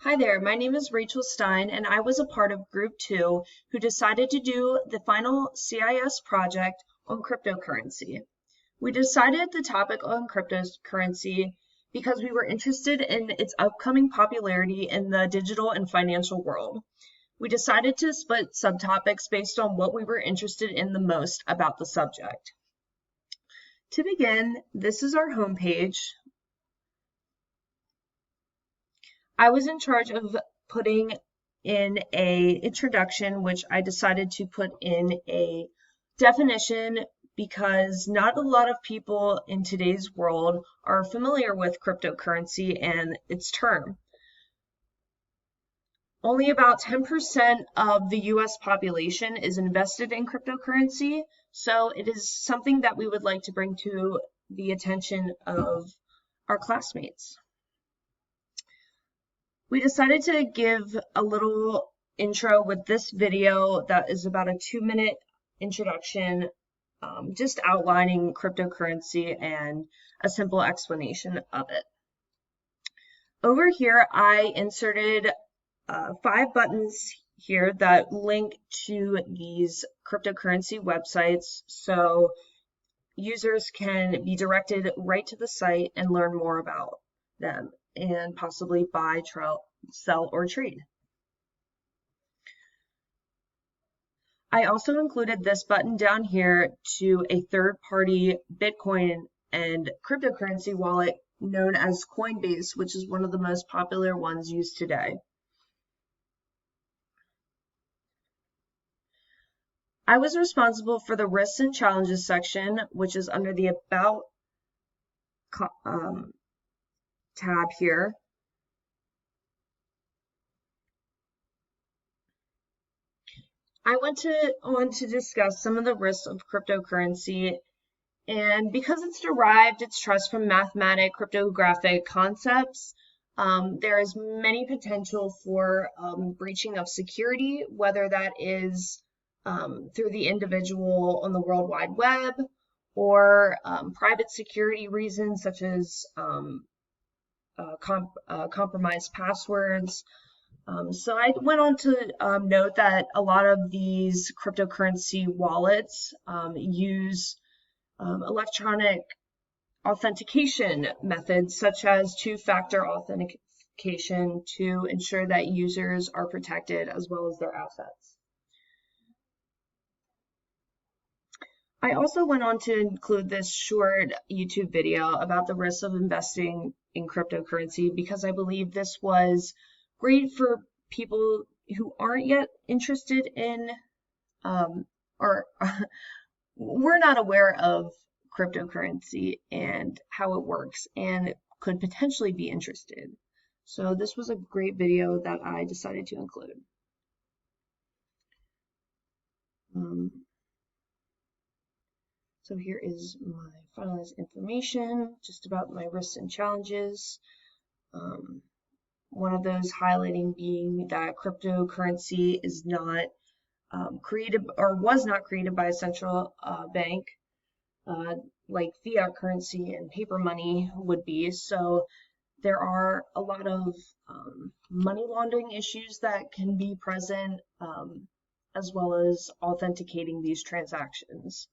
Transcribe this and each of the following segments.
Hi there, my name is Rachel Stein, and I was a part of Group 2 who decided to do the final CIS project on cryptocurrency. We decided the topic on cryptocurrency because we were interested in its upcoming popularity in the digital and financial world. We decided to split subtopics based on what we were interested in the most about the subject. To begin, this is our homepage. I was in charge of putting in an introduction, which I decided to put in a definition because not a lot of people in today's world are familiar with cryptocurrency and its term. Only about 10% of the US population is invested in cryptocurrency, so it is something that we would like to bring to the attention of our classmates. We decided to give a little intro with this video that is about a 2-minute introduction, just outlining cryptocurrency and a simple explanation of it. Over here, I inserted 5 buttons here that link to these cryptocurrency websites so users can be directed right to the site and learn more about them and possibly buy, sell, or trade. I also included this button down here to a third-party Bitcoin and cryptocurrency wallet known as Coinbase, which is one of the most popular ones used today. I was responsible for the risks and challenges section, which is under the About tab here. I went on to discuss some of the risks of cryptocurrency, and because it's derived its trust from mathematic cryptographic concepts, there is many potential for breaching of security, whether that is through the individual on the World Wide Web or private security reasons such as compromised passwords. So I went on to note that a lot of these cryptocurrency wallets use electronic authentication methods such as two-factor authentication to ensure that users are protected as well as their assets. I also went on to include this short YouTube video about the risks of investing in cryptocurrency because I believe this was great for people who aren't yet interested in or we're not aware of cryptocurrency and how it works and could potentially be interested. So this was a great video that I decided to include. So here is my finalized information just about my risks and challenges. One of those highlighting being that cryptocurrency is not created or was not created by a central bank like fiat currency and paper money would be. So there are a lot of money laundering issues that can be present as well as authenticating these transactions.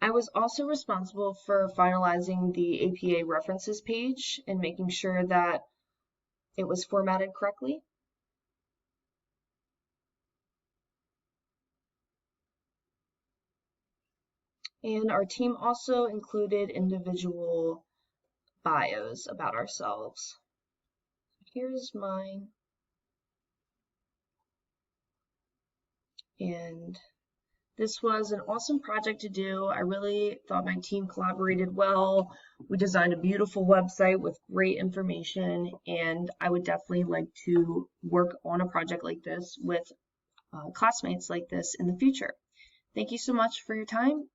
I was also responsible for finalizing the APA references page and making sure that it was formatted correctly. And our team also included individual bios about ourselves. Here's mine. And this was an awesome project to do. I really thought my team collaborated well. We designed a beautiful website with great information, and I would definitely like to work on a project like this with classmates like this in the future. Thank you so much for your time,